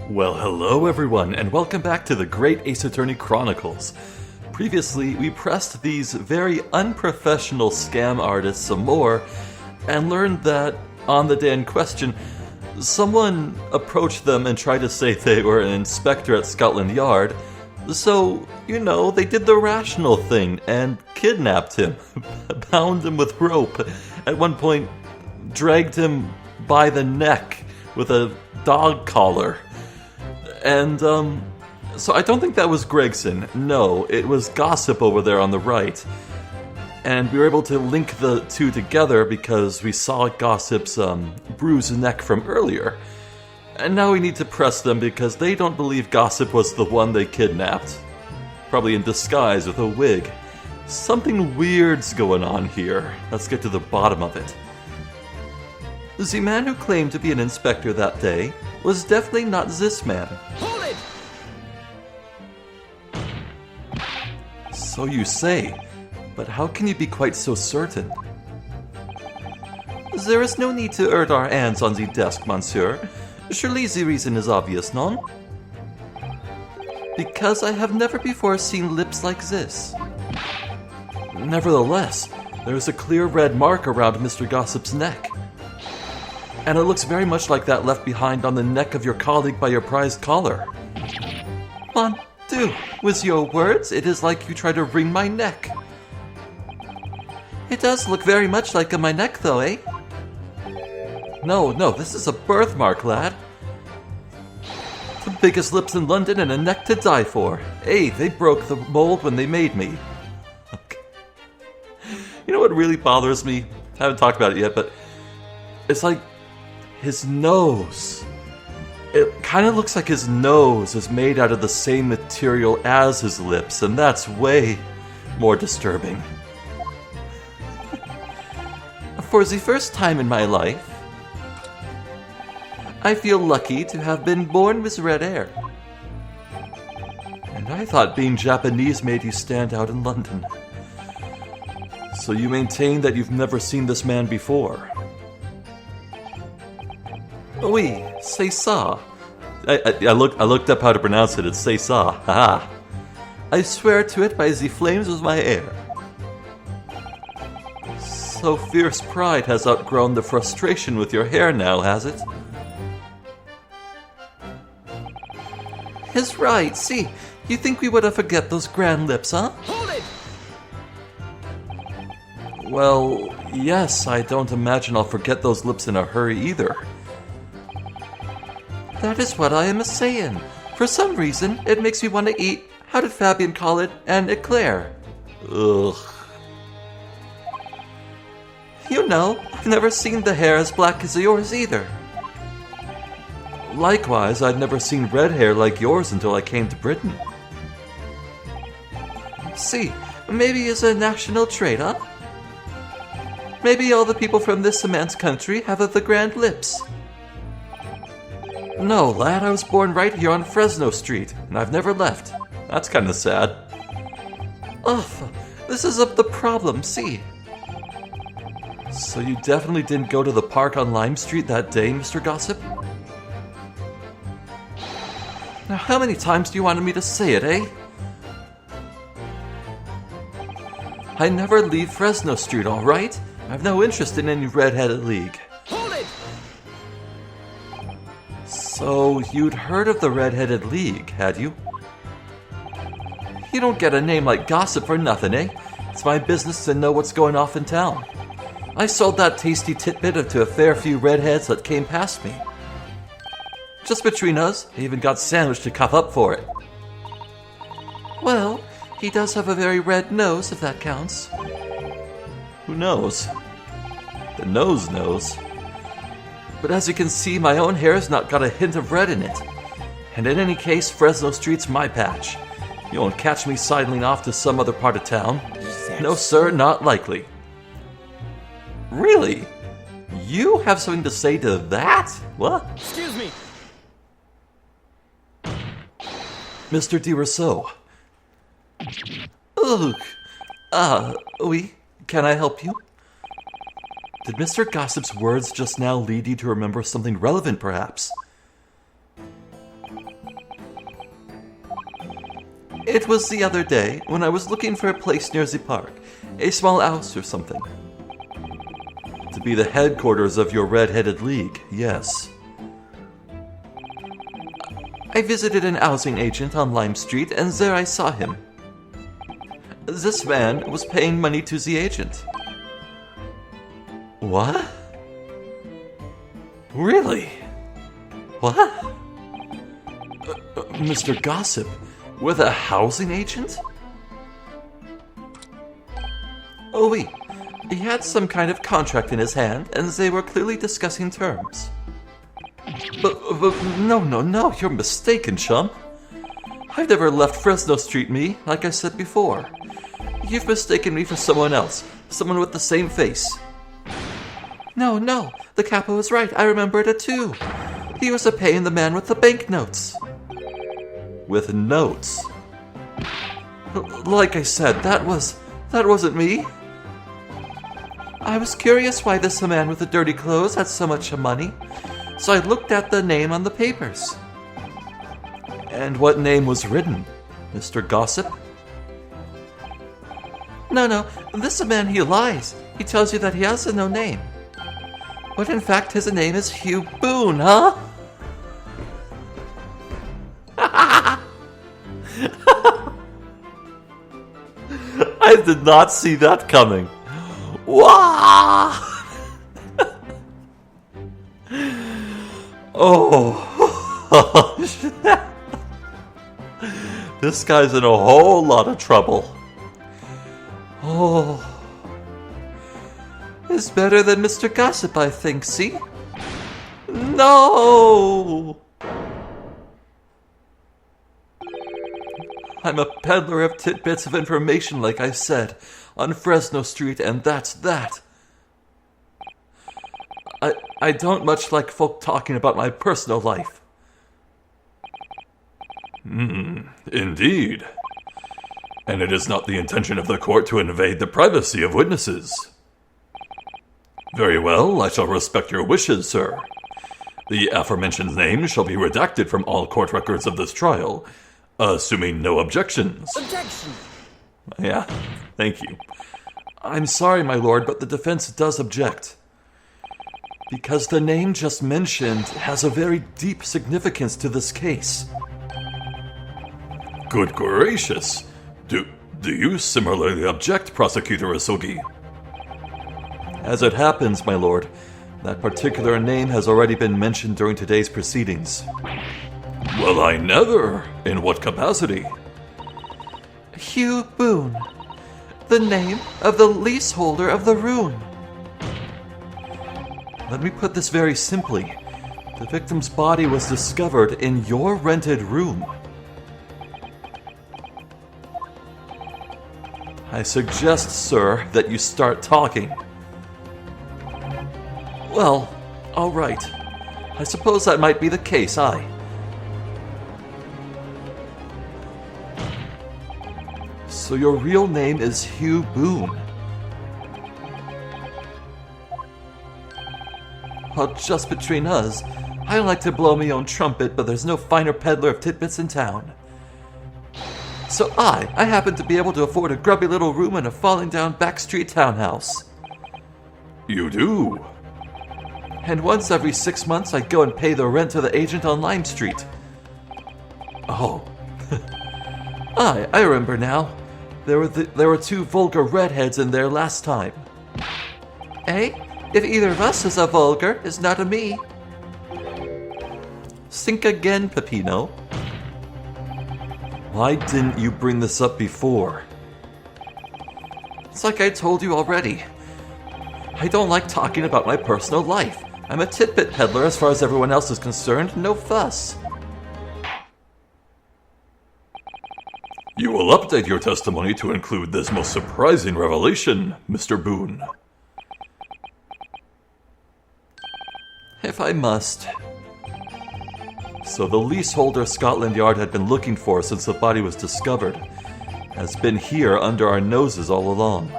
Well, hello everyone, and welcome back to the Great Ace Attorney Chronicles. Previously, we pressed these very unprofessional scam artists some more, and learned that, on the day in question, someone approached them and tried to say they were an inspector at Scotland Yard. So, they did the rational thing and kidnapped him, bound him with rope, at one point dragged him by the neck with a dog collar. And, so I don't think that was Gregson. No, it was Gossip over there on the right. And we were able to link the two together because we saw Gossip's, bruised neck from earlier. And now we need to press them because they don't believe Gossip was the one they kidnapped. Probably in disguise with a wig. Something weird's going on here. Let's get to the bottom of it. The man who claimed to be an inspector that day was definitely not this man. Hold it! So you say, but how can you be quite so certain? There is no need to urge our hands on the desk, monsieur. Surely the reason is obvious, non? Because I have never before seen lips like this. Nevertheless, there is a clear red mark around Mr. Gossip's neck. And it looks very much like that left behind on the neck of your colleague by your prized collar. Mon Dieu, with your words, it is like you try to wring my neck. It does look very much like my neck, though, eh? No, this is a birthmark, lad. The biggest lips in London and a neck to die for. Hey, they broke the mold when they made me. Okay. You know what really bothers me? I haven't talked about it yet, but it's like his nose. It kind of looks like his nose is made out of the same material as his lips, and that's way more disturbing. For the first time in my life, I feel lucky to have been born with red hair. And I thought being Japanese made you stand out in London. So you maintain that you've never seen this man before? Oui, c'est ça. I looked up how to pronounce it. It's c'est ça. Haha. I swear to it by the flames of my hair. So fierce pride has outgrown the frustration with your hair now, has it? He's right, see. You think we would have forget those grand lips, huh? Hold it! Well, yes, I don't imagine I'll forget those lips in a hurry either. That is what I am a-saying. For some reason, it makes me want to eat, how did Fabian call it, an eclair. Ugh. I've never seen the hair as black as yours either. Likewise, I'd never seen red hair like yours until I came to Britain. See, maybe it's a national trait, huh? Maybe all the people from this immense country have the grand lips. No, lad, I was born right here on Fresno Street, and I've never left. That's kind of sad. Ugh, this is the problem, see? So you definitely didn't go to the park on Lime Street that day, Mr. Gossip? Now, how many times do you want me to say it, eh? I never leave Fresno Street, all right? I've no interest in any red-headed league. Hold it! So, you'd heard of the Red-Headed League, had you? You don't get a name like Gossip for nothing, eh? It's my business to know what's going off in town. I sold that tasty titbit to a fair few redheads that came past me. Just between us, I even got Sandwich to cough up for it. Well, he does have a very red nose, if that counts. Who knows? The nose knows. But as you can see, my own hair's not got a hint of red in it. And in any case, Fresno Street's my patch. You won't catch me sidling off to some other part of town. No, sir, not likely. Really? You have something to say to that? What? Excuse me! Mr. de Rousseau. Ugh. Oui. Can I help you? Did Mr. Gossip's words just now lead you to remember something relevant, perhaps? It was the other day when I was looking for a place near the park, a small house or something. To be the headquarters of your red-headed league, yes. I visited an housing agent on Lime Street, and there I saw him. This man was paying money to the agent. What? Really? What? Mr. Gossip, with a housing agent? Oh, oui. He had some kind of contract in his hand, and they were clearly discussing terms. But no, you're mistaken, chum. I've never left Fresno Street, me, like I said before. You've mistaken me for someone else, someone with the same face. No, the capo was right, I remembered it too. He was paying the man with the banknotes. With notes? Like I said, that wasn't me. I was curious why this man with the dirty clothes had so much money, so I looked at the name on the papers. And what name was written? Mr. Gossip? No, this man, he lies. He tells you that he has no name. But in fact, his name is Hugh Boone, huh? I did not see that coming. Wow! Oh. This guy's in a whole lot of trouble. Oh. It's better than Mr. Gossip, I think, see? No! I'm a peddler of tidbits of information, like I said, on Fresno Street, and that's that. I don't much like folk talking about my personal life. Indeed. And it is not the intention of the court to invade the privacy of witnesses. Very well, I shall respect your wishes, sir. The aforementioned name shall be redacted from all court records of this trial, assuming no objections. Objection! Yeah, thank you. I'm sorry, my lord, but the defense does object. Because the name just mentioned has a very deep significance to this case. Good gracious! Do you similarly object, Prosecutor Isugi? As it happens, my lord, that particular name has already been mentioned during today's proceedings. Well, I never! In what capacity? Hugh Boone, the name of the leaseholder of the ruin. Let me put this very simply. The victim's body was discovered in your rented room. I suggest, sir, that you start talking. Well, all right. I suppose that might be the case, aye. So your real name is Hugh Boone. Well, just between us, I like to blow me own trumpet, but there's no finer peddler of tidbits in town. So I happen to be able to afford a grubby little room in a falling down backstreet townhouse. You do? And once every 6 months I go and pay the rent to the agent on Lime Street. Oh. I remember now. There were two vulgar redheads in there last time. Eh? If either of us is a vulgar, it's not a me. Think again, Peppino. Why didn't you bring this up before? It's like I told you already. I don't like talking about my personal life. I'm a tidbit peddler as far as everyone else is concerned, no fuss. You will update your testimony to include this most surprising revelation, Mr. Boone. If I must. So the leaseholder Scotland Yard had been looking for since the body was discovered has been here under our noses all along.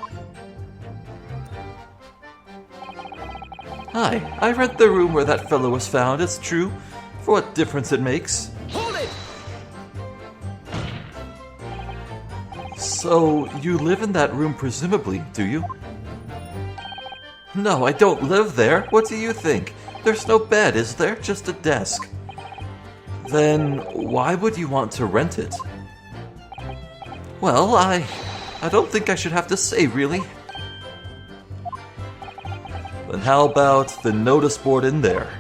Hi, I rent the room where that fellow was found, it's true. For what difference it makes. Hold it! So, you live in that room presumably, do you? No, I don't live there. What do you think? There's no bed, is there? Just a desk. Then, why would you want to rent it? Well, I don't think I should have to say, really. Then how about the notice board in there?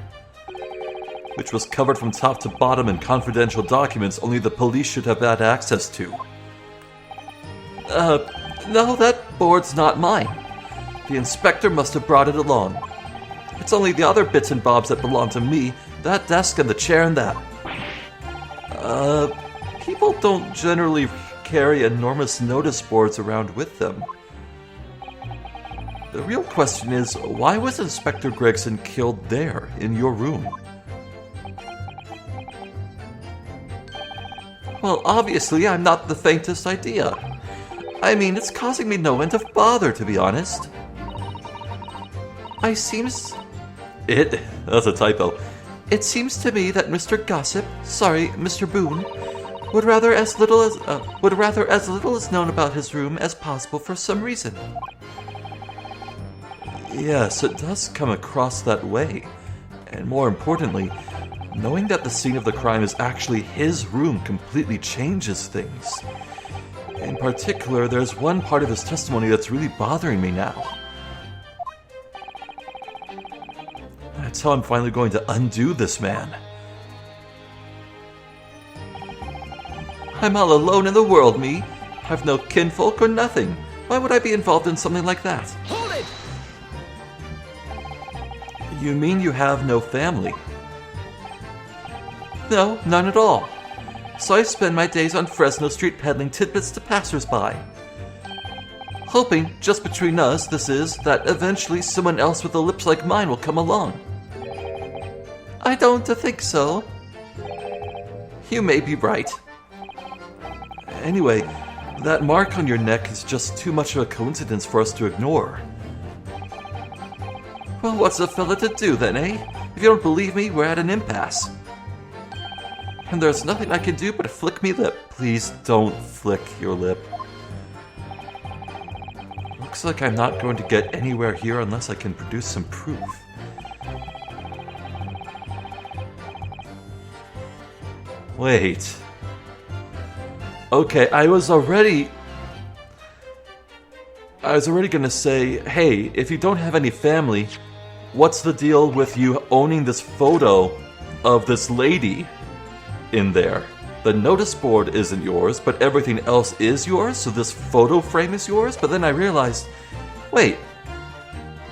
Which was covered from top to bottom in confidential documents only the police should have had access to. No, that board's not mine. The inspector must have brought it along. It's only the other bits and bobs that belong to me, that desk and the chair and that. People don't generally carry enormous notice boards around with them. The real question is, why was Inspector Gregson killed there, in your room? Well, obviously I'm not the faintest idea. I mean, it's causing me no end of bother, to be honest. That's a typo. It seems to me that Mr. Boone, would rather as little is known about his room as possible for some reason. Yes, it does come across that way. And more importantly, knowing that the scene of the crime is actually his room completely changes things. In particular, there's one part of his testimony that's really bothering me now. That's how I'm finally going to undo this man. I'm all alone in the world, me. I've no kinfolk or nothing. Why would I be involved in something like that? Hold it! You mean you have no family? No, none at all. So I spend my days on Fresno Street peddling tidbits to passers-by. Hoping, just between us, this is, that eventually someone else with a lips like mine will come along. I don't think so. You may be right. Anyway, that mark on your neck is just too much of a coincidence for us to ignore. Well, what's a fella to do then, eh? If you don't believe me, we're at an impasse. And there's nothing I can do but flick me lip. Please don't flick your lip. Looks like I'm not going to get anywhere here unless I can produce some proof. Wait. Okay, I was already gonna say, hey, if you don't have any family, what's the deal with you owning this photo of this lady in there? The notice board isn't yours, but everything else is yours, so this photo frame is yours? But then I realized, wait,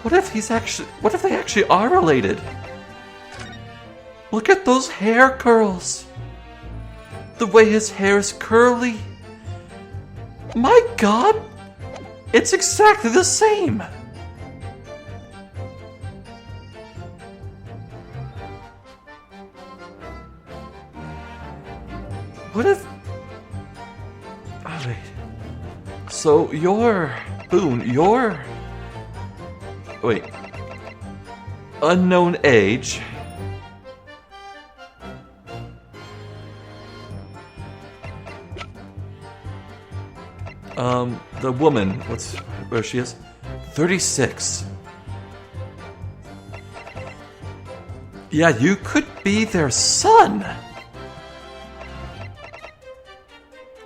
what if they actually are related? Look at those hair curls! The way his hair is curly! My God! It's exactly the same! What if... Oh, wait. So, Boone, wait. Unknown age. The woman, where she is? 36. Yeah, you could be their son!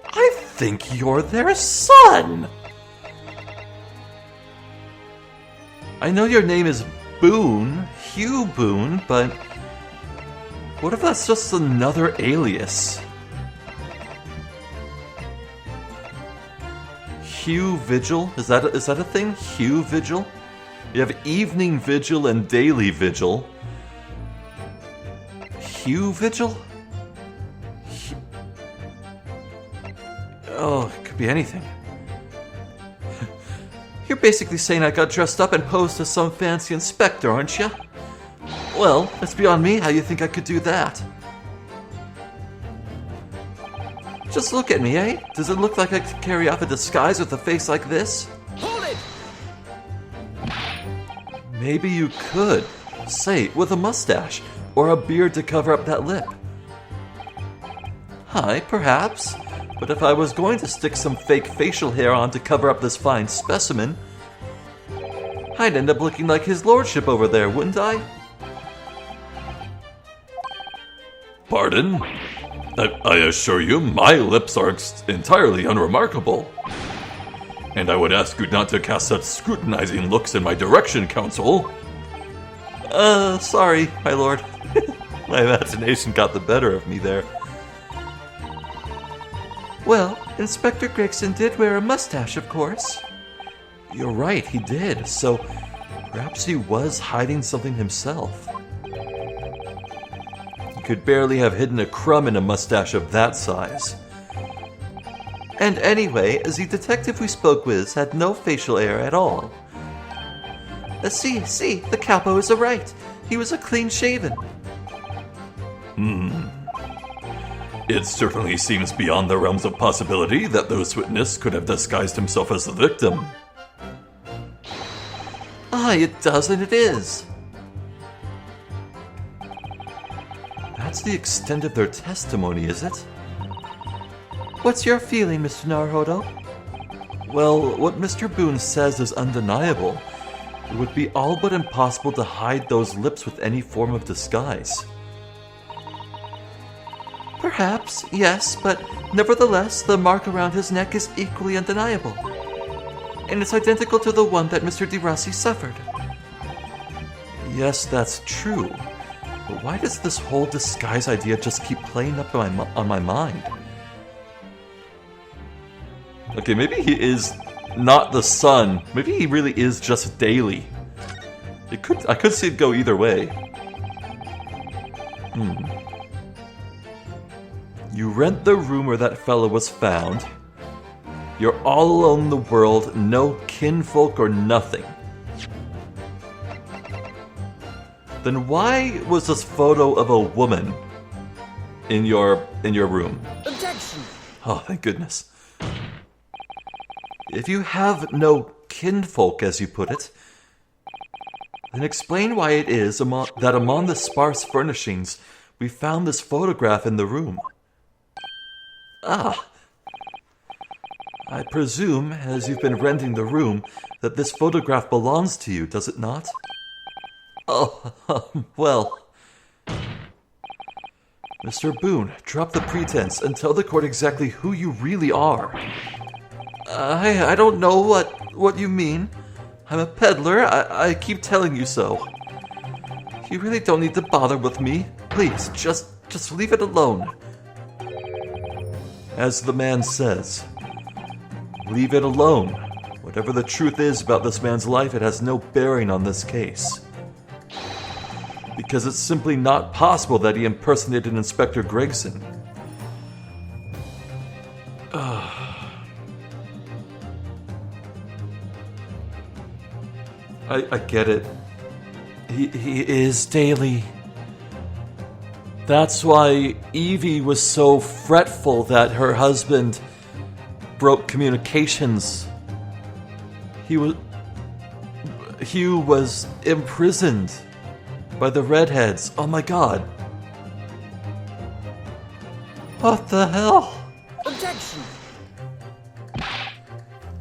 I think you're their son! I know your name is Boone, Hugh Boone, but what if that's just another alias? Hugh Vigil? Is that a thing? Hugh Vigil? You have Evening Vigil and Daily Vigil. Hugh Vigil? Oh, it could be anything. You're basically saying I got dressed up and posed as some fancy inspector, aren't you? Well, it's beyond me how you think I could do that. Just look at me, eh? Does it look like I could carry off a disguise with a face like this? Hold it! Maybe you could. Say, with a mustache, or a beard to cover up that lip. Hi, perhaps. But if I was going to stick some fake facial hair on to cover up this fine specimen, I'd end up looking like his lordship over there, wouldn't I? Pardon? I assure you, my lips are entirely unremarkable. And I would ask you not to cast such scrutinizing looks in my direction, Counsel. Sorry, my lord. My imagination got the better of me there. Well, Inspector Gregson did wear a mustache, of course. You're right, he did. So, perhaps he was hiding something himself. He could barely have hidden a crumb in a mustache of that size. And anyway, the detective we spoke with had no facial hair at all. See, the capo is right. He was a clean-shaven. It certainly seems beyond the realms of possibility that those witness could have disguised himself as the victim. It does and it is. That's the extent of their testimony, is it? What's your feeling, Mr. Naruhodo? Well, what Mr. Boone says is undeniable. It would be all but impossible to hide those lips with any form of disguise. Perhaps, yes, but nevertheless, the mark around his neck is equally undeniable. And it's identical to the one that Mr. DeRossi suffered. Yes, that's true. But why does this whole disguise idea just keep playing up on my mind? Okay, maybe he is not the son. Maybe he really is just Daily. I could see it go either way. You rent the room where that fellow was found. You're all alone in the world, no kinfolk or nothing. Then why was this photo of a woman in your room? Objection! Oh, thank goodness. If you have no kinfolk, as you put it, then explain why it is that among the sparse furnishings we found this photograph in the room. I presume, as you've been renting the room, that this photograph belongs to you, does it not? Oh, well. Mr. Boone, drop the pretense and tell the court exactly who you really are. I don't know what you mean. I'm a peddler. I keep telling you so. You really don't need to bother with me. Please, just leave it alone. As the man says, leave it alone. Whatever the truth is about this man's life, it has no bearing on this case. Because it's simply not possible that he impersonated Inspector Gregson. I get it. He is Daily. That's why Evie was so fretful that her husband broke communications. Hugh was imprisoned by the redheads. Oh my god. What the hell? Objection!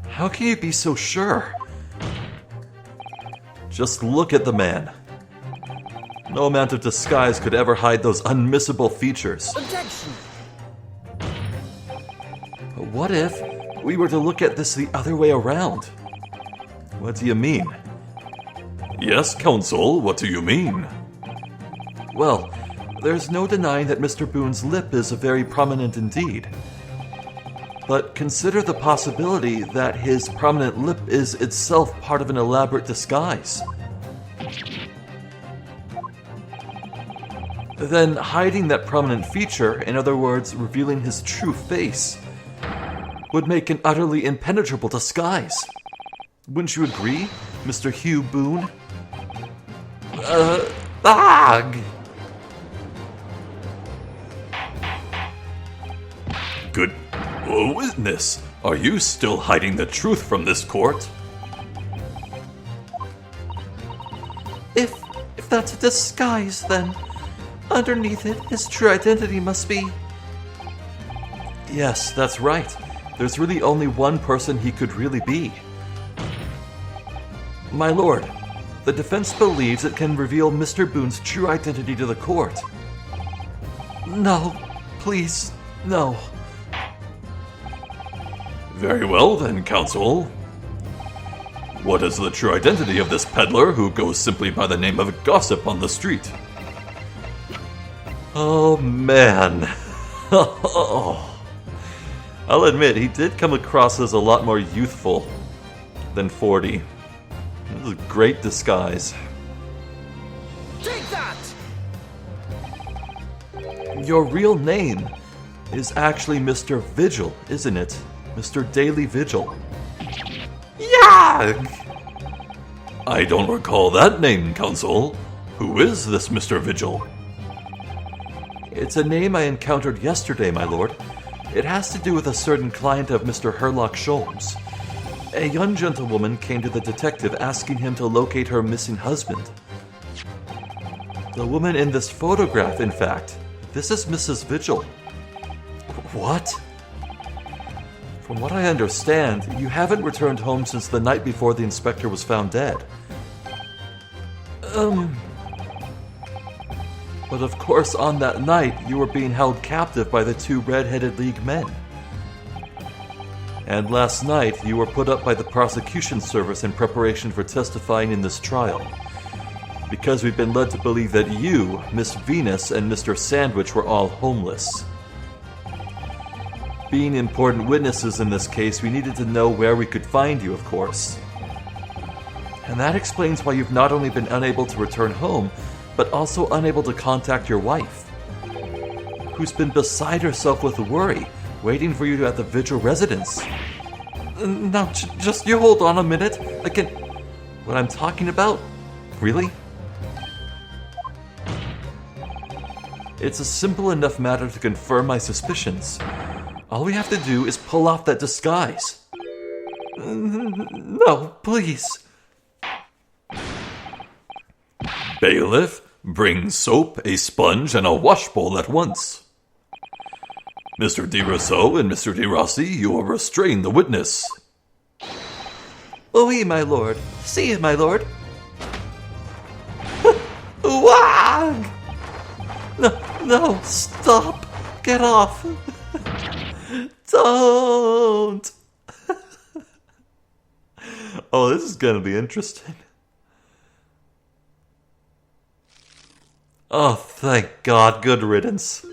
How can you be so sure? Just look at the man. No amount of disguise could ever hide those unmissable features. Objection! But what if we were to look at this the other way around? What do you mean? Yes, Counsel, what do you mean? Well, there's no denying that Mr. Boone's lip is very prominent indeed. But consider the possibility that his prominent lip is itself part of an elaborate disguise. Then hiding that prominent feature, in other words, revealing his true face, would make an utterly impenetrable disguise. Wouldn't you agree, Mr. Hugh Boone? Good witness, are you still hiding the truth from this court? If that's a disguise, then underneath it, his true identity must be... Yes, that's right. There's really only one person he could really be. My lord, the defense believes it can reveal Mr. Boone's true identity to the court. No, please, no. Very well then, counsel. What is the true identity of this peddler who goes simply by the name of Gossip on the street? Oh, man. I'll admit, he did come across as a lot more youthful than 40. It was a great disguise. Take that! Your real name is actually Mr. Vigil, isn't it? Mr. Daily Vigil. Yag! I don't recall that name, counsel. Who is this Mr. Vigil? It's a name I encountered yesterday, my lord. It has to do with a certain client of Mr. Herlock Sholmes. A young gentlewoman came to the detective asking him to locate her missing husband. The woman in this photograph, in fact. This is Mrs. Vigil. What? From what I understand, you haven't returned home since the night before the inspector was found dead. But of course, on that night, you were being held captive by the two Red-Headed League men. And last night, you were put up by the prosecution service in preparation for testifying in this trial. Because we've been led to believe that you, Miss Venus, and Mr. Sandwich were all homeless. Being important witnesses in this case, we needed to know where we could find you, of course. And that explains why you've not only been unable to return home, but also unable to contact your wife, who's been beside herself with worry, waiting for you at the Vigil residence. Now, just you hold on a minute. I can... What I'm talking about? Really? It's a simple enough matter to confirm my suspicions. All we have to do is pull off that disguise. No, please. Bailiff, bring soap, a sponge, and a washbowl at once. Mr. de Rousseau and Mr. de Rossi, you will restrain the witness. Oui, my lord. See, my lord. Wag! No, stop. Get off. Don't. Oh, this is gonna be interesting. Oh, thank God. Good riddance.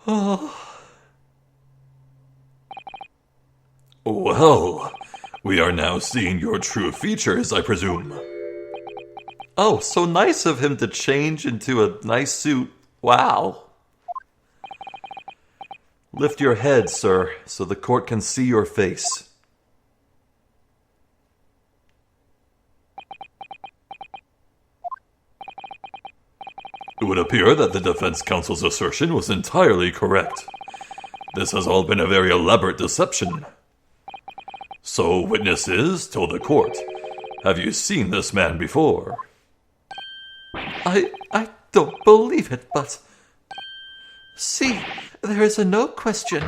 Oh. Well, we are now seeing your true features, I presume. Oh, so nice of him to change into a nice suit. Wow. Lift your head, sir, so the court can see your face. It would appear that the defense counsel's assertion was entirely correct. This has all been a very elaborate deception. So, witnesses, told the court, have you seen this man before? I don't believe it, but... See, there is a no question.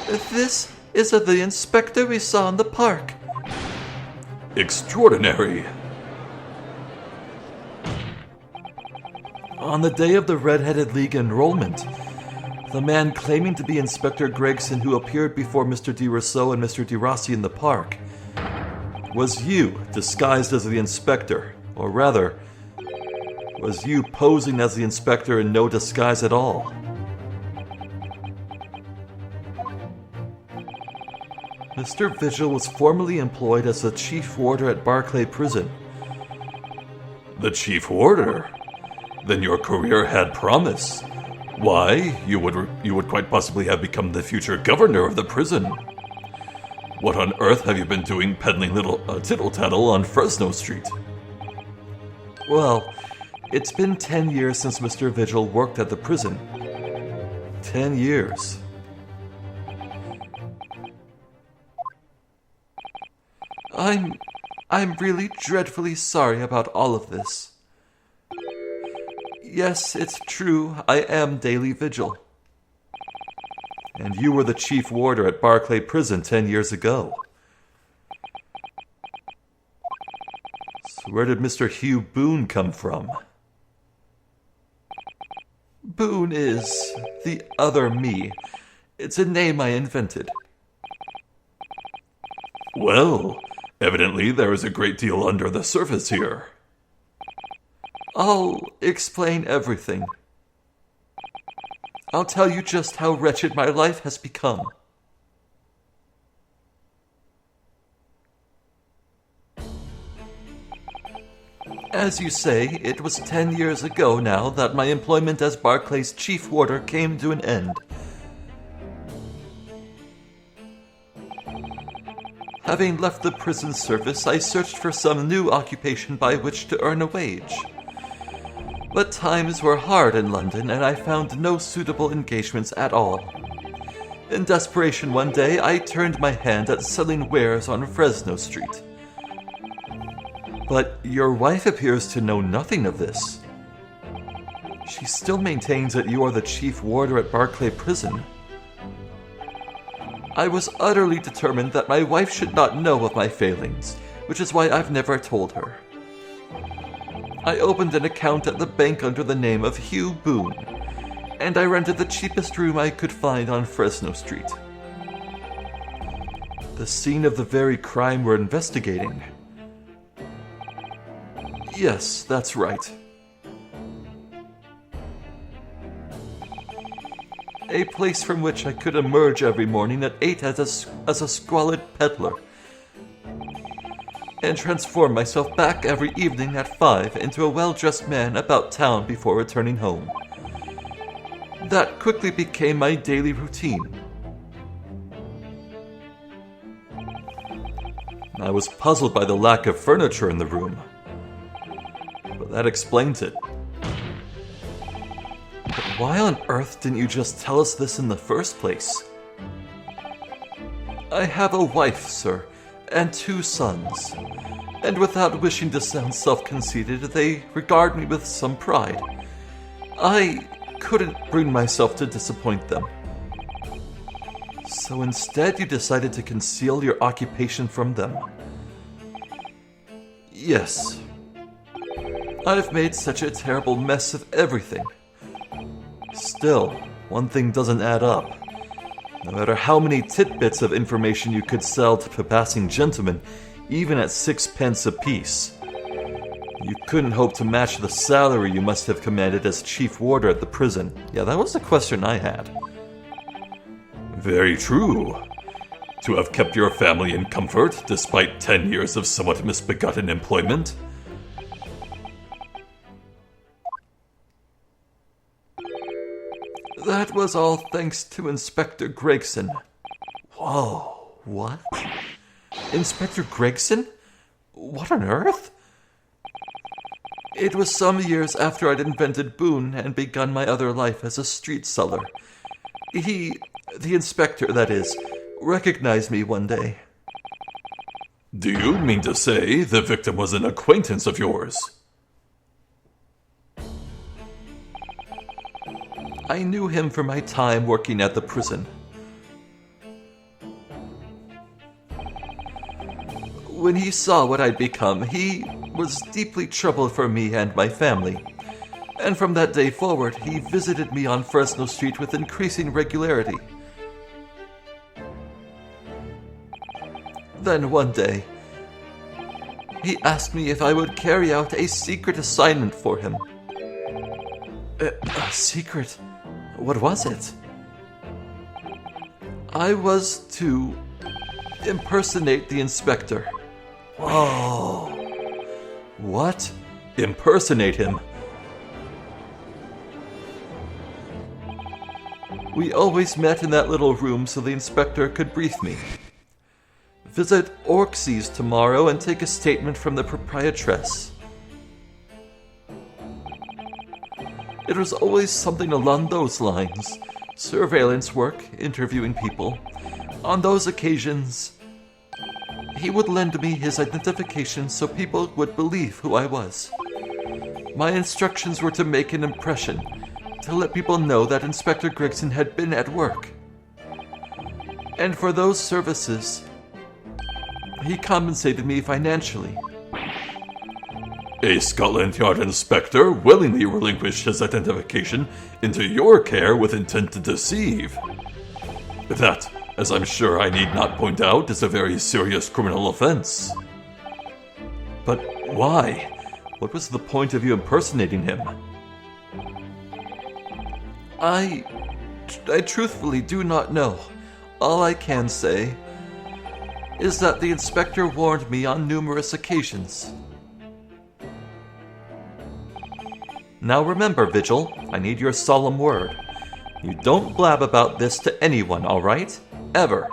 This is the inspector we saw in the park. Extraordinary. On the day of the Red-Headed League enrollment, the man claiming to be Inspector Gregson who appeared before Mr. de Rousseau and Mr. de Rossi in the park was you, disguised as the inspector, or rather, was you posing as the inspector in no disguise at all. Mr. Vigil was formerly employed as the chief warder at Barclay Prison. The chief warder? Then your career had promise. Why, you would quite possibly have become the future governor of the prison. What on earth have you been doing peddling little tittle-tattle on Fresno Street? Well, it's been 10 years since Mr. Vigil worked at the prison. 10 years. I'm really dreadfully sorry about all of this. Yes, it's true, I am daily vigil. And you were the chief warder at Barclay Prison 10 years ago. So where did Mr. Hugh Boone come from? Boone is the other me. It's a name I invented. Well, evidently there is a great deal under the surface here. I'll explain everything. I'll tell you just how wretched my life has become. As you say, it was 10 years ago now that my employment as Barclay's chief warder came to an end. Having left the prison service, I searched for some new occupation by which to earn a wage. But times were hard in London, and I found no suitable engagements at all. In desperation one day, I turned my hand at selling wares on Fresno Street. But your wife appears to know nothing of this. She still maintains that you are the chief warder at Barclay Prison. I was utterly determined that my wife should not know of my failings, which is why I've never told her. I opened an account at the bank under the name of Hugh Boone, and I rented the cheapest room I could find on Fresno Street. The scene of the very crime we're investigating. Yes, that's right. A place from which I could emerge every morning at 8 as a squalid peddler, and transform myself back every evening at 5 into a well-dressed man about town before returning home. That quickly became my daily routine. I was puzzled by the lack of furniture in the room, but that explains it. But why on earth didn't you just tell us this in the first place? I have a wife, sir, and 2 sons, and without wishing to sound self-conceited, they regard me with some pride. I couldn't bring myself to disappoint them. So instead you decided to conceal your occupation from them. Yes. I've made such a terrible mess of everything. Still, one thing doesn't add up. No matter how many tidbits of information you could sell to passing gentlemen, even at 6 pence apiece, you couldn't hope to match the salary you must have commanded as chief warder at the prison. Yeah, that was the question I had. Very true. To have kept your family in comfort despite 10 years of somewhat misbegotten employment. That was all thanks to Inspector Gregson. Whoa, what? Inspector Gregson? What on earth? It was some years after I'd invented Boone and begun my other life as a street seller. The inspector, that is, recognized me one day. Do you mean to say the victim was an acquaintance of yours? I knew him from my time working at the prison. When he saw what I'd become, he was deeply troubled for me and my family. And from that day forward, he visited me on Fresno Street with increasing regularity. Then one day, he asked me if I would carry out a secret assignment for him. A secret? What was it? I was to impersonate the inspector. Whoa. What? Impersonate him? We always met in that little room so the inspector could brief me. Visit Orxie's tomorrow and take a statement from the proprietress. It was always something along those lines. Surveillance work, interviewing people. On those occasions, He would lend me his identification so people would believe who I was. My instructions were to make an impression, to let people know that Inspector Gregson had been at work. And for those services, he compensated me financially. A Scotland Yard inspector willingly relinquished his identification into your care with intent to deceive. That, as I'm sure I need not point out, is a very serious criminal offense. But why? What was the point of you impersonating him? I truthfully do not know. All I can say is that the inspector warned me on numerous occasions. Now remember, Vigil, I need your solemn word. You don't blab about this to anyone, alright? Ever.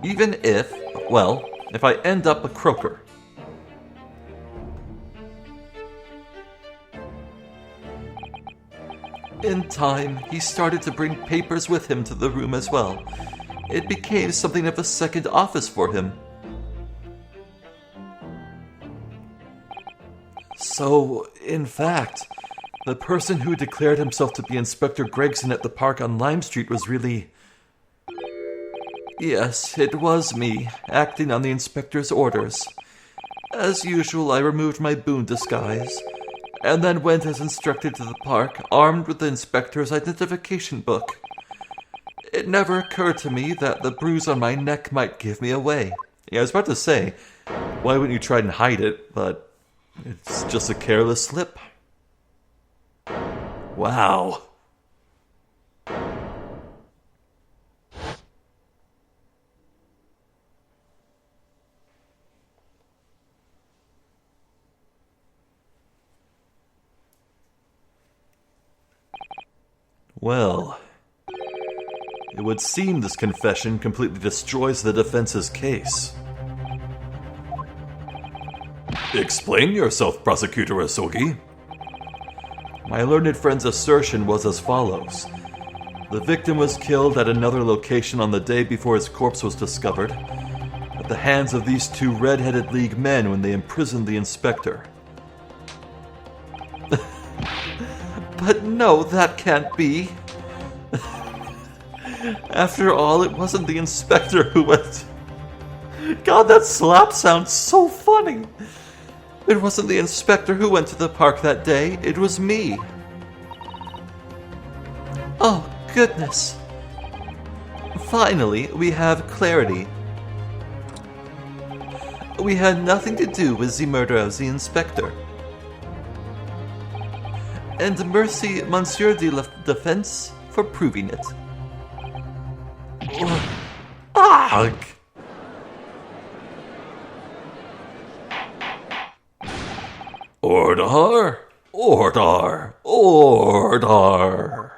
Even if, well, if I end up a croaker. In time, he started to bring papers with him to the room as well. It became something of a second office for him. So, in fact, the person who declared himself to be Inspector Gregson at the park on Lime Street was really... Yes, it was me, acting on the inspector's orders. As usual, I removed my boon disguise, and then went as instructed to the park, armed with the inspector's identification book. It never occurred to me that the bruise on my neck might give me away. Yeah, I was about to say, why wouldn't you try and hide it, but... it's just a careless slip. Wow. Well, it would seem this confession completely destroys the defense's case. Explain yourself, Prosecutor Asogi. My learned friend's assertion was as follows. The victim was killed at another location on the day before his corpse was discovered, at the hands of these two red-headed League men when they imprisoned the inspector. But no, that can't be. After all, it wasn't the inspector who went... God, that slap sounds so funny. It wasn't the inspector who went to the park that day, it was me. Oh, goodness. Finally, we have clarity. We had nothing to do with the murder of the inspector. And mercy, Monsieur de Defense, for proving it. Ugh. Order! Order! Order!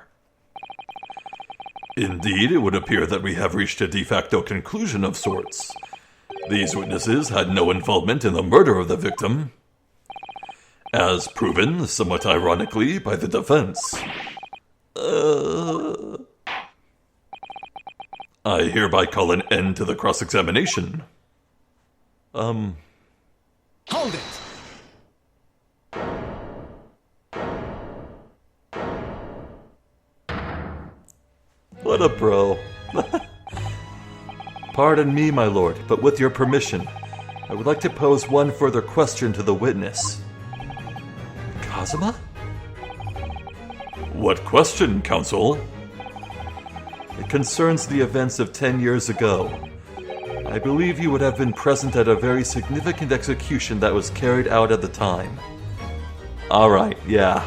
Indeed, it would appear that we have reached a de facto conclusion of sorts. These witnesses had no involvement in the murder of the victim, as proven, somewhat ironically, by the defense. I hereby call an end to the cross-examination. Hold it! What a bro. Pardon me, my lord, but with your permission, I would like to pose one further question to the witness. Kazuma? What question, counsel? It concerns the events of 10 years ago. I believe you would have been present at a very significant execution that was carried out at the time. Alright, yeah.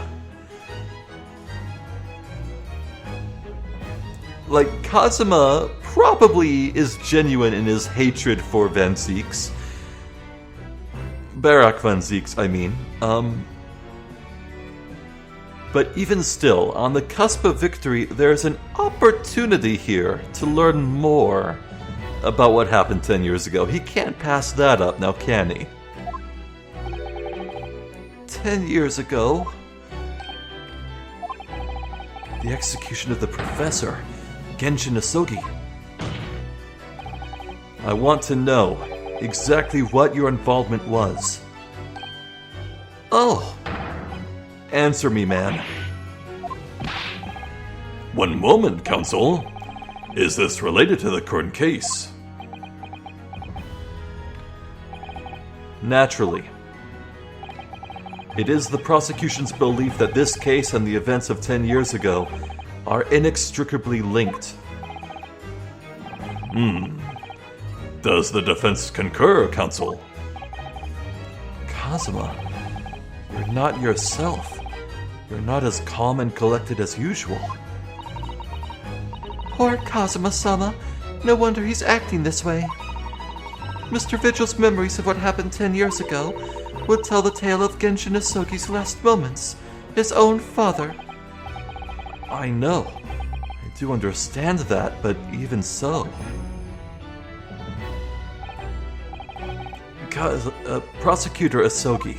Like, Kazuma probably is genuine in his hatred for Van Zieks. Barak Van Zieks, I mean. But even still, on the cusp of victory, there's an opportunity here to learn more about what happened 10 years ago. He can't pass that up now, can he? 10 years ago? The execution of the professor, Genshin Asogi. I want to know exactly what your involvement was. Oh! Answer me, man. One moment, Counsel. Is this related to the current case? Naturally. It is the prosecution's belief that this case and the events of 10 years ago are inextricably linked. Does the defense concur, Counsel? Kazuma, you're not yourself. You're not as calm and collected as usual. Poor Kazuma-sama. No wonder he's acting this way. Mr. Vigil's memories of what happened 10 years ago would tell the tale of Genshin Isugi's last moments, his own father. I know. I do understand that, but even so... Prosecutor Isugi,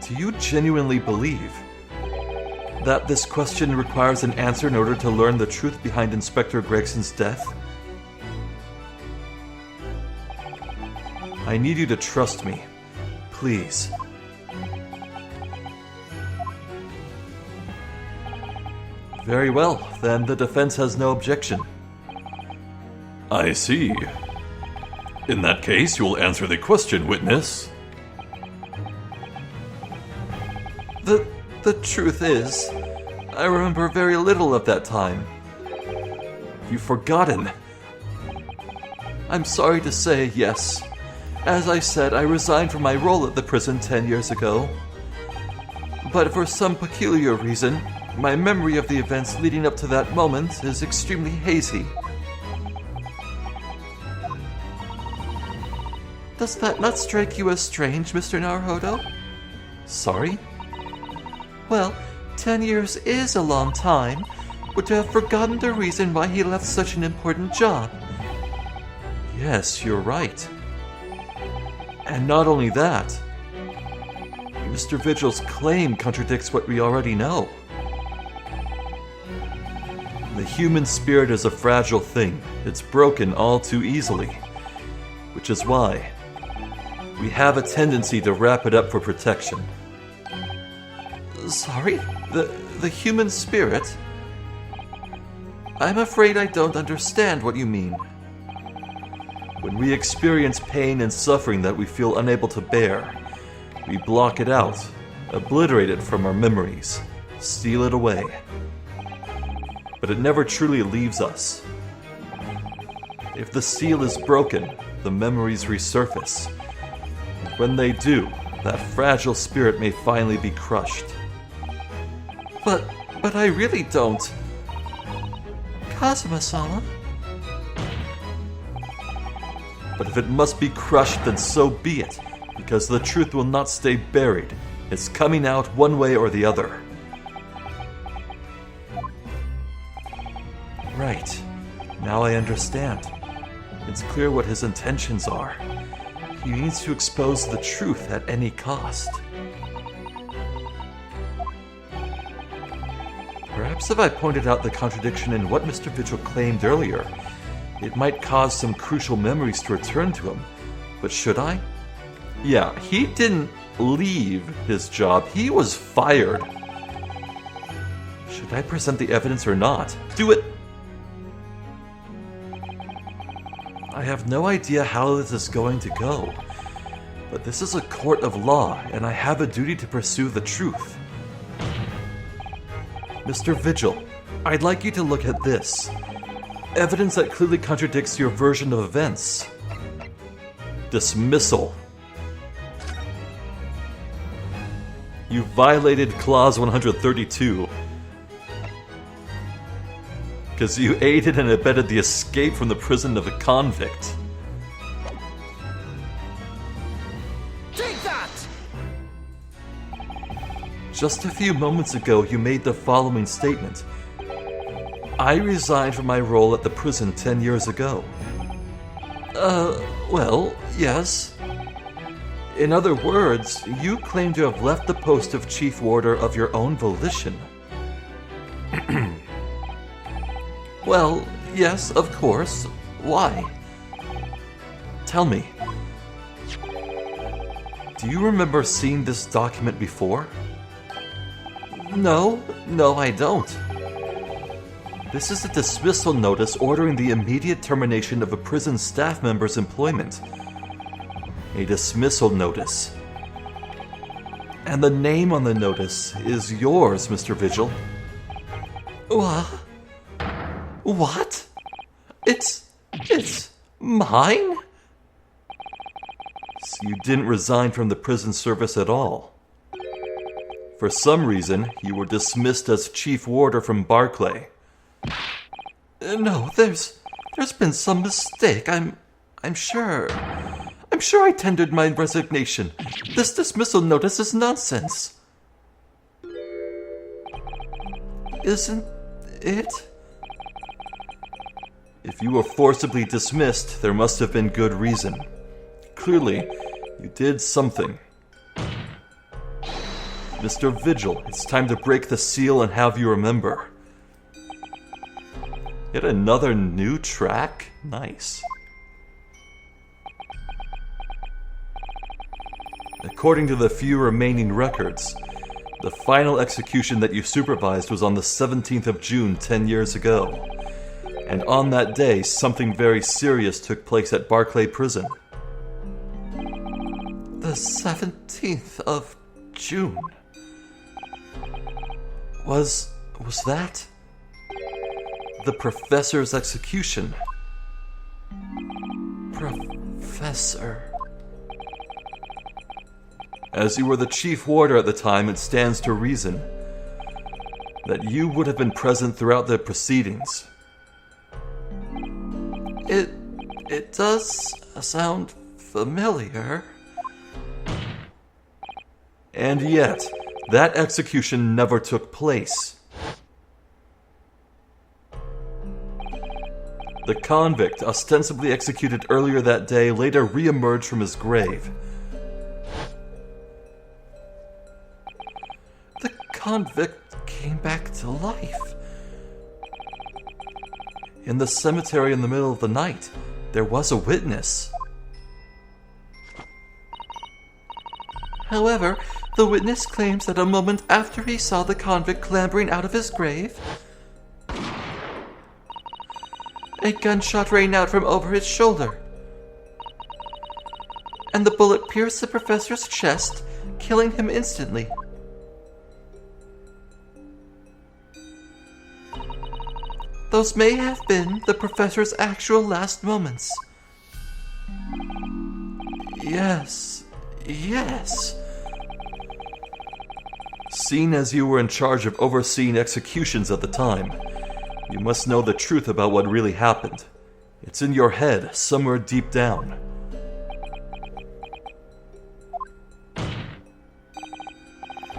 do you genuinely believe that this question requires an answer in order to learn the truth behind Inspector Gregson's death? I need you to trust me. Please. Very well, then the defense has no objection. I see. In that case, you will answer the question, witness. The truth is, I remember very little of that time. You've forgotten. I'm sorry to say, yes. As I said, I resigned from my role at the prison 10 years ago. But for some peculiar reason, my memory of the events leading up to that moment is extremely hazy. Does that not strike you as strange, Mr. Naruhodo? Sorry? Well, 10 years is a long time, but to have forgotten the reason why he left such an important job. Yes, you're right. And not only that, Mr. Vigil's claim contradicts what we already know. The human spirit is a fragile thing. It's broken all too easily. Which is why we have a tendency to wrap it up for protection. Sorry? The human spirit? I'm afraid I don't understand what you mean. When we experience pain and suffering that we feel unable to bear, we block it out, obliterate it from our memories, steal it away. But it never truly leaves us. If the seal is broken, the memories resurface. When they do, that fragile spirit may finally be crushed. But I really don't. Kazuma-sama? But if it must be crushed, then so be it, because the truth will not stay buried. It's coming out one way or the other. Right. Now I understand. It's clear what his intentions are. He needs to expose the truth at any cost. Perhaps if I pointed out the contradiction in what Mr. Vigil claimed earlier, it might cause some crucial memories to return to him. But should I? Yeah, he didn't leave his job. He was fired. Should I present the evidence or not? Do it! I have no idea how this is going to go. But this is a court of law, and I have a duty to pursue the truth. Mr. Vigil, I'd like you to look at this. Evidence that clearly contradicts your version of events. Dismissal. You violated Clause 132. Because you aided and abetted the escape from the prison of a convict. Take that! Just a few moments ago, you made the following statement. I resigned from my role at the prison 10 years ago. Well, yes. In other words, you claim to have left the post of chief warder of your own volition. Well, Yes, of course. Why? Tell me. Do you remember seeing this document before? No, I don't. This is a dismissal notice ordering the immediate termination of a prison staff member's employment. A dismissal notice. And the name on the notice is yours, Mr. Vigil. What? It's mine? So you didn't resign from the prison service at all. For some reason, you were dismissed as chief warder from Barclay. No, there's been some mistake. I'm sure I tendered my resignation. This dismissal notice is nonsense. Isn't it? If you were forcibly dismissed, there must have been good reason. Clearly, you did something. Mr. Vigil, it's time to break the seal and have you remember. Yet another new track? Nice. According to the few remaining records, the final execution that you supervised was on the 17th of June 10 years ago. And on that day, something very serious took place at Barclay Prison. The 17th of June? Was that the professor's execution? Professor. As you were the chief warder at the time, it stands to reason that you would have been present throughout the proceedings. It does sound familiar. And yet, that execution never took place. The convict, ostensibly executed earlier that day, later re-emerged from his grave. The convict came back to life. In the cemetery in the middle of the night, there was a witness. However, the witness claims that a moment after he saw the convict clambering out of his grave, a gunshot rang out from over his shoulder, and the bullet pierced the professor's chest, killing him instantly. Those may have been the professor's actual last moments. Yes. Seeing as you were in charge of overseeing executions at the time, you must know the truth about what really happened. It's in your head, somewhere deep down.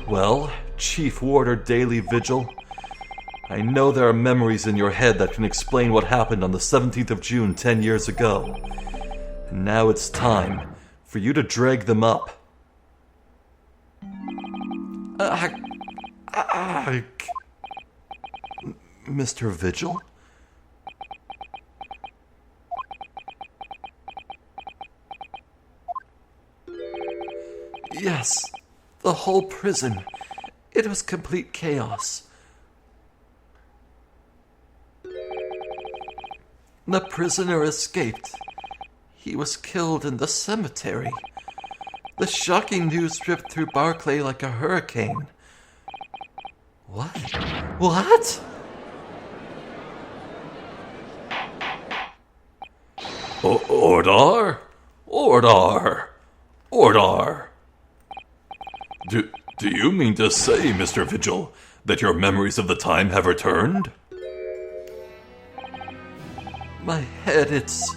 Well, Chief Warder Daily Vigil, I know there are memories in your head that can explain what happened on the 17th of June 10 years ago. And now it's time for you to drag them up. Mr. Vigil? Yes, the whole prison. It was complete chaos. The prisoner escaped. He was killed in the cemetery. The shocking news ripped through Barclay like a hurricane. What? Ordar? Do you mean to say, Mr. Vigil, that your memories of the time have returned? My head, it's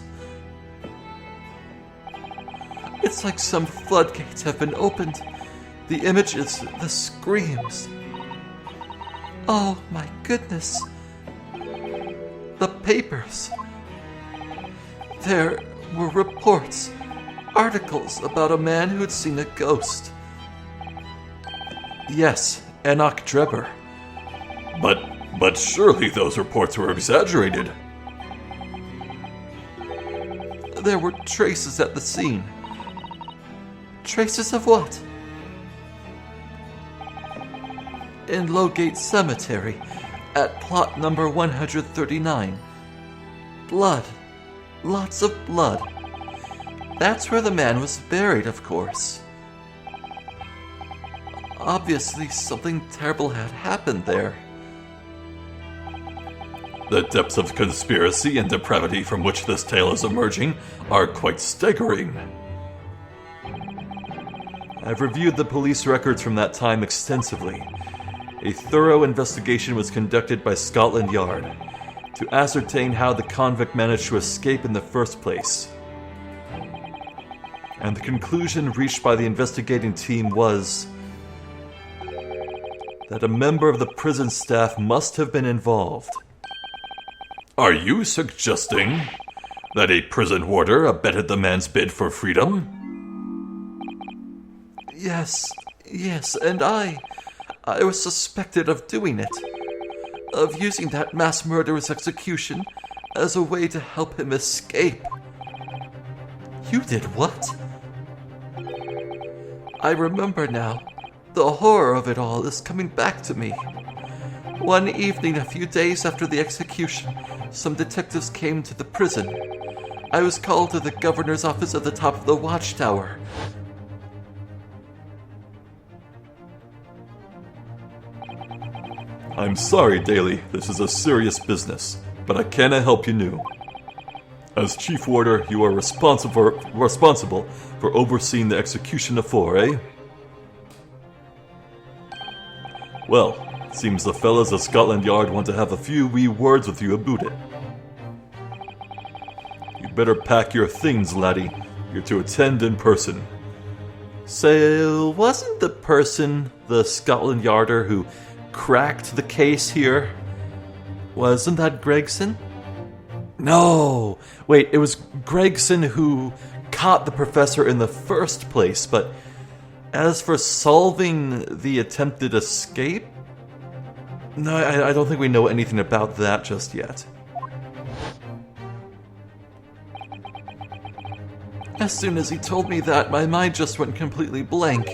like some floodgates have been opened. The images, the screams. Oh my goodness. The papers. There were reports, articles about a man who'd seen a ghost. Yes, Enoch Drebber. But surely those reports were exaggerated. there were traces at the scene. Traces of what? In Lowgate Cemetery, at plot number 139. Blood. Lots of blood. That's where the man was buried, of course. Obviously, something terrible had happened there. The depths of conspiracy and depravity from which this tale is emerging are quite staggering. I've reviewed the police records from that time extensively. A thorough investigation was conducted by Scotland Yard to ascertain how the convict managed to escape in the first place. And the conclusion reached by the investigating team was that a member of the prison staff must have been involved. Are you suggesting that a prison warder abetted the man's bid for freedom? Yes, and I was suspected of doing it. Of using that mass murderous execution as a way to help him escape. You did what? I remember now. The horror of it all is coming back to me. One evening, a few days after the execution, some detectives came to the prison. I was called to the governor's office at the top of the watchtower. I'm sorry, Daly. This is a serious business, but I cannot help you new. As chief warder, you are responsible for overseeing the execution of four, eh? Well, seems the fellas at Scotland Yard want to have a few wee words with you about it. You better pack your things, laddie. You're to attend in person. So, wasn't the person the Scotland Yarder who cracked the case here? Wasn't that Gregson? No! Wait, it was Gregson who caught the professor in the first place, but as for solving the attempted escape? No, I don't think we know anything about that just yet. As soon as he told me that, my mind just went completely blank.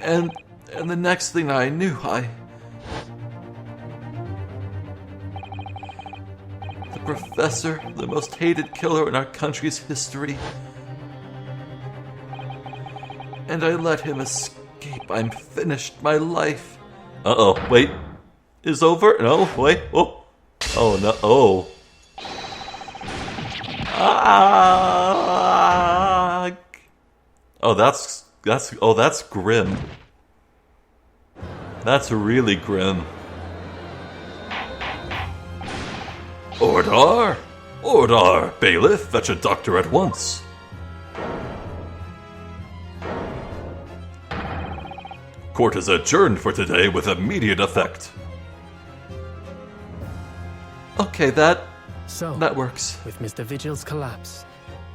And the next thing I knew, The professor, the most hated killer in our country's history. And I let him escape. I'm finished. My life. Uh-oh, wait. Is over? No, wait. Oh. Oh, no. Oh. Ah! Oh, that's grim. That's really grim. Order! Order! Bailiff, fetch a doctor at once. Court is adjourned for today with immediate effect. Okay, that So, works. with Mr. Vigil's collapse,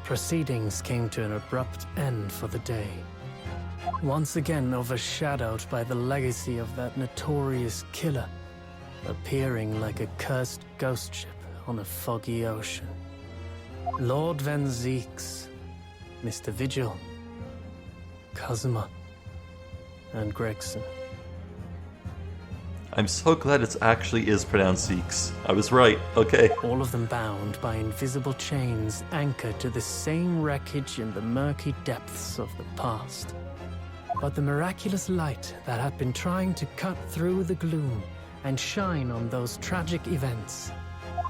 proceedings came to an abrupt end for the day. Once again overshadowed by the legacy of that notorious killer, appearing like a cursed ghost ship on a foggy ocean. Lord Van Zeeks, Mr. Vigil, Kazuma, and Gregson. I'm so glad it actually is pronounced Zeeks. I was right. Okay. All of them bound by invisible chains anchored to the same wreckage in the murky depths of the past. But the miraculous light that had been trying to cut through the gloom and shine on those tragic events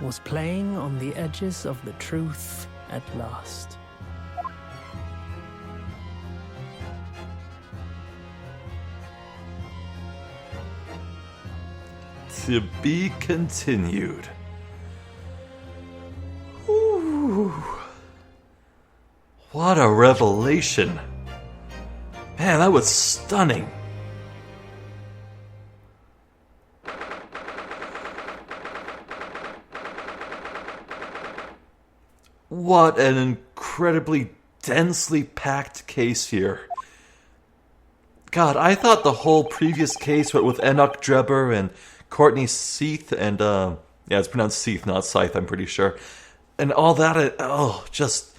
was playing on the edges of the truth at last. To be continued. Ooh. What a revelation. Man, that was stunning. What an incredibly densely packed case here. God, I thought the whole previous case with Enoch Drebber and Courtney Seath and, yeah, it's pronounced Seath, not Scythe, I'm pretty sure. And all that, just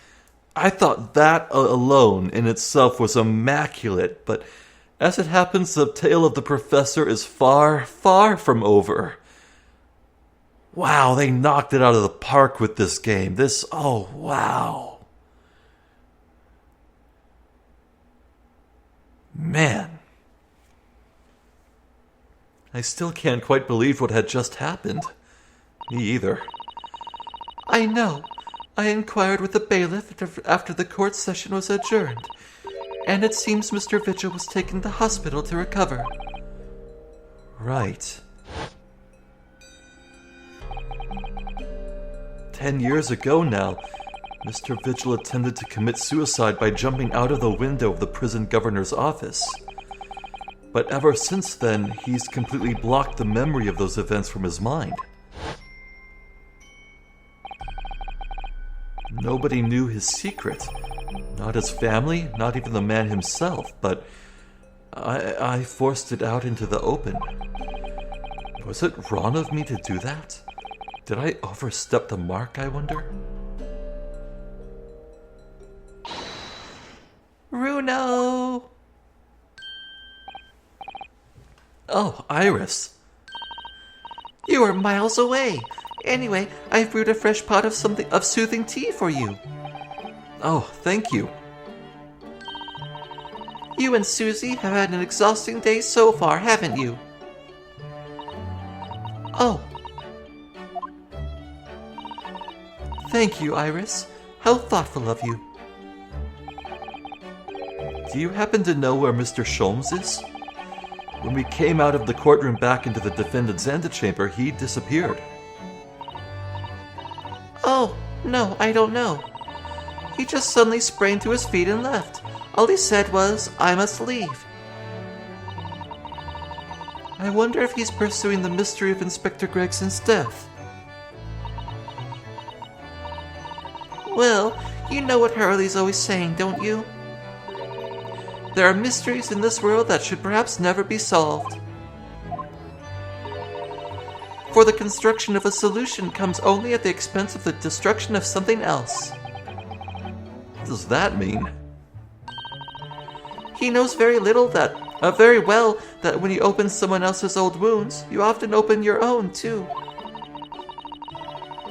I thought that alone in itself was immaculate, but as it happens, the tale of the professor is far, far from over. Wow, they knocked it out of the park with this game. Oh, wow. Man. I still can't quite believe what had just happened. Me either. I know. I inquired with the bailiff after the court session was adjourned, and it seems Mr. Vigil was taken to hospital to recover. Right. 10 years ago now, Mr. Vigil attempted to commit suicide by jumping out of the window of the prison governor's office. But ever since then, he's completely blocked the memory of those events from his mind. Nobody knew his secret. Not his family, not even the man himself, but I forced it out into the open. Was it wrong of me to do that? Did I overstep the mark, I wonder? Runo! Oh, Iris. You are miles away. Anyway, I've brewed a fresh pot of soothing tea for you. Oh, thank you. You and Susie have had an exhausting day so far, haven't you? Oh. Thank you, Iris. How thoughtful of you. Do you happen to know where Mr. Sholmes is? When we came out of the courtroom back into the defendant's antechamber, he disappeared. Oh, no, I don't know. He just suddenly sprang to his feet and left. All he said was, "I must leave." I wonder if he's pursuing the mystery of Inspector Gregson's death. Well, you know what Hurley's always saying, don't you? There are mysteries in this world that should perhaps never be solved. For the construction of a solution comes only at the expense of the destruction of something else. What does that mean? He knows very well that when you open someone else's old wounds, you often open your own too.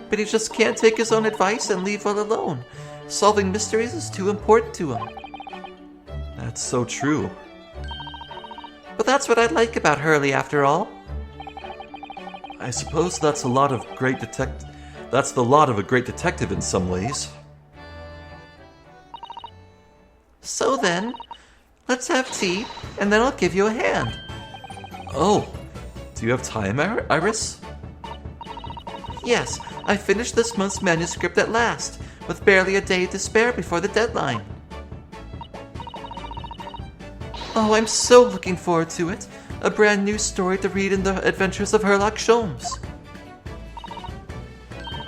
But he just can't take his own advice and leave all alone. Solving mysteries is too important to him. That's so true. But that's what I like about Hurley, after all. I suppose that's the lot of a great detective in some ways. So then, let's have tea, and then I'll give you a hand. Oh, do you have time, Iris? Yes, I finished this month's manuscript at last, with barely a day to spare before the deadline. Oh, I'm so looking forward to it. A brand new story to read in the adventures of Sherlock Sholmes.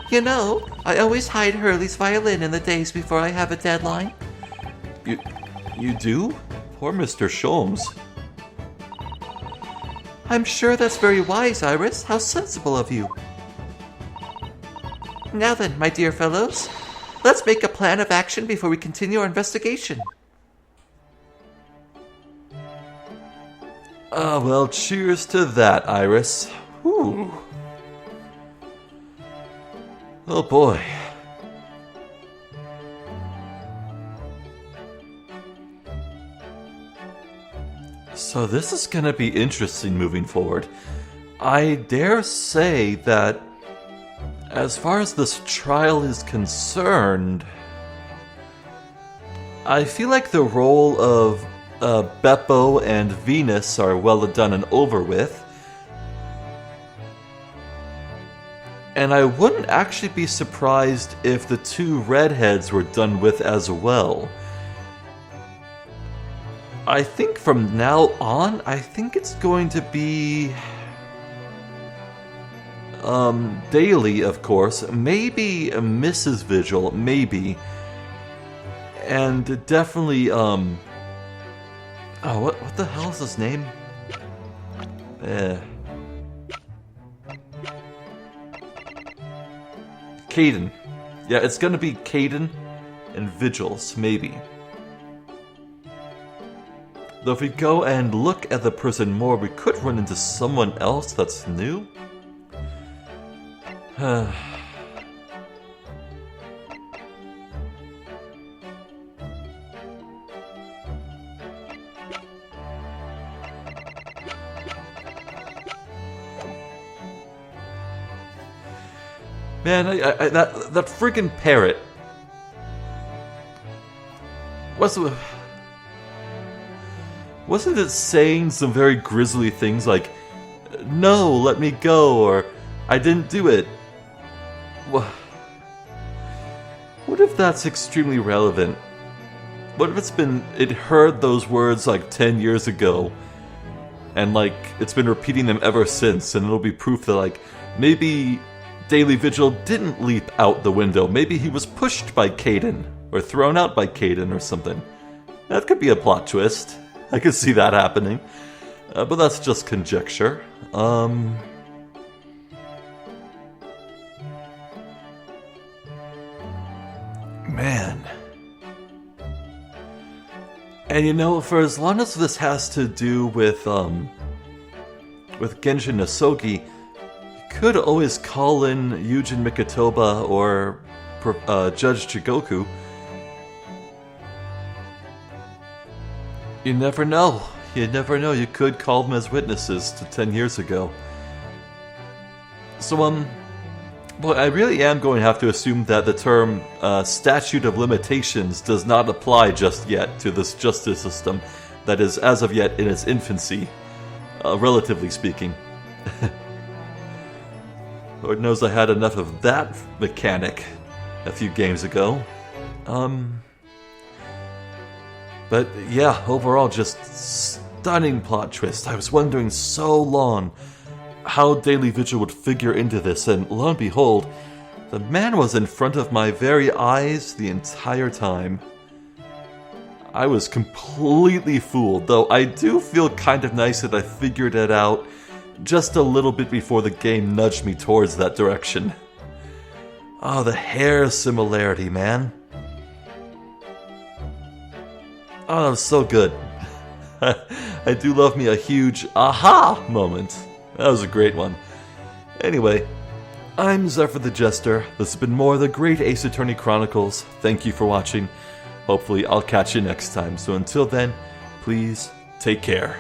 You know, I always hide Hurley's violin in the days before I have a deadline. You do? Poor Mr. Sholmes. I'm sure that's very wise, Iris. How sensible of you. Now then, my dear fellows, let's make a plan of action before we continue our investigation. Well, cheers to that, Iris. Whew. Oh boy. So this is gonna be interesting moving forward. I dare say that as far as this trial is concerned, I feel like the role of Beppo and Venus are well done and over with. And I wouldn't actually be surprised if the two redheads were done with as well. I think from now on, I think it's going to be Daly, of course, maybe Mrs. Vigil, maybe, and definitely oh, what the hell is his name? Caden. Yeah, it's gonna be Caden. and vigils, maybe. Though if we go and look at the prison more, we could run into someone else that's new. Man, that friggin' parrot. Wasn't it saying some very grisly things like, "No, let me go," or "I didn't do it"? What if that's extremely relevant? What if it heard those words like 10 years ago, and like it's been repeating them ever since, and it'll be proof that like maybe Daily Vigil didn't leap out the window. Maybe he was pushed by Caden, or thrown out by Caden or something. That could be a plot twist. I could see that happening. But that's just conjecture. Man. And you know, for as long as this has to do with Genjin Nasogi, could always call in Yujin Mikotoba or Judge Chigoku. You never know. You never know. You could call them as witnesses to 10 years ago. So, well, I really am going to have to assume that the term statute of limitations does not apply just yet to this justice system that is, as of yet, in its infancy, relatively speaking. Lord knows I had enough of that mechanic a few games ago. But yeah, overall, just stunning plot twist. I was wondering so long how Daily Vigil would figure into this, and lo and behold, the man was in front of my very eyes the entire time. I was completely fooled, though I do feel kind of nice that I figured it out just a little bit before the game nudged me towards that direction. Oh, the hair similarity, man. Oh, that was so good. I do love me a huge aha moment. That was a great one. Anyway, I'm Zephyr the Jester. This has been more of the Great Ace Attorney Chronicles. Thank you for watching. Hopefully I'll catch you next time. So until then, please take care.